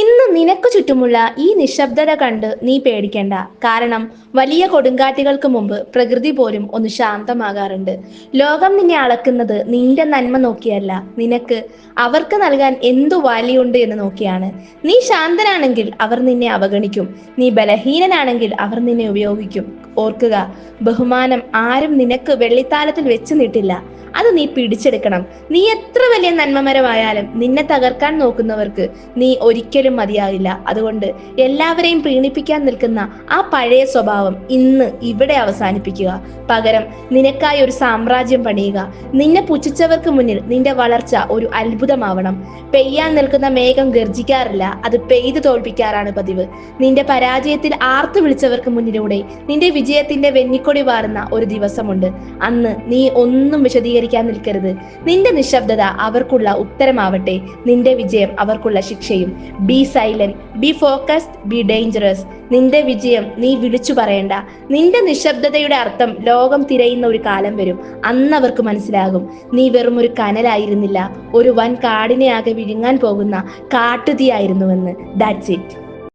ഇന്ന് നിനക്ക് ചുറ്റുമുള്ള ഈ നിശബ്ദത കണ്ട് നീ പേടിക്കേണ്ട. കാരണം വലിയ കൊടുങ്കാറ്റുകൾക്ക് മുമ്പ് പ്രകൃതി പോലും ഒന്ന് ശാന്തമാകാറുണ്ട്. ലോകം നിന്നെ അളക്കുന്നത് നിന്റെ നന്മ നോക്കിയല്ല, നിനക്ക് അവർക്ക് നൽകാൻ എന്തു വാല്യുണ്ട് എന്ന് നോക്കിയാണ്. നീ ശാന്തനാണെങ്കിൽ അവർ നിന്നെ അവഗണിക്കും, നീ ബലഹീനനാണെങ്കിൽ അവർ നിന്നെ ഉപയോഗിക്കും. ഓർക്കുക, ബഹുമാനം ആരും നിനക്ക് വെള്ളിത്താലത്തിൽ വെച്ച് നീട്ടില്ല, അത് നീ പിടിച്ചെടുക്കണം. നീ എത്ര വലിയ നന്മമരമായാലും നിന്നെ തകർക്കാൻ നോക്കുന്നവർക്ക് നീ ഒരിക്കലും മതിയാകില്ല. അതുകൊണ്ട് എല്ലാവരെയും പ്രീണിപ്പിക്കാൻ നിൽക്കുന്ന ആ പഴയ സ്വഭാവം ഇന്ന് ഇവിടെ അവസാനിപ്പിക്കുക. പകരം നിനക്കായി ഒരു സാമ്രാജ്യം പണിയുക. നിന്നെ പുച്ഛിച്ചവർക്ക് മുന്നിൽ നിന്റെ വളർച്ച ഒരു അത്ഭുതമാവണം. പെയ്യാൻ നിൽക്കുന്ന മേഘം ഗർജിക്കാറില്ല, അത് പെയ്തു തോൽപ്പിക്കാറാണ് പതിവ്. നിന്റെ പരാജയത്തിൽ ആർത്തു വിളിച്ചവർക്ക് മുന്നിലൂടെ നിന്റെ വിജയത്തിന്റെ വെന്നിക്കൊടി വാറുന്ന ഒരു ദിവസമുണ്ട്. അന്ന് നീ ഒന്നും വിശദീകരിക്കാൻ നിൽക്കരുത്. നിന്റെ നിശബ്ദത അവർക്കുള്ള ഉത്തരമാവട്ടെ, നിന്റെ വിജയം അവർക്കുള്ള ശിക്ഷയും. B silent, B focused, be dangerous. നിന്റെ വിജയം നീ വിളിച്ചു പറയണ്ട. നിന്റെ നിശബ്ദതയുടെ അർത്ഥം ലോകം തിരയുന്ന ഒരു കാലം വരും. അന്ന് അവർക്ക് മനസ്സിലാകും, നീ വെറും ഒരു കനലായിരുന്നില്ല, ഒരു വൻ കാടിനെ ആകെ വിഴുങ്ങാൻ പോകുന്ന കാട്ടുതീയായിരുന്നുവെന്ന്. That's it.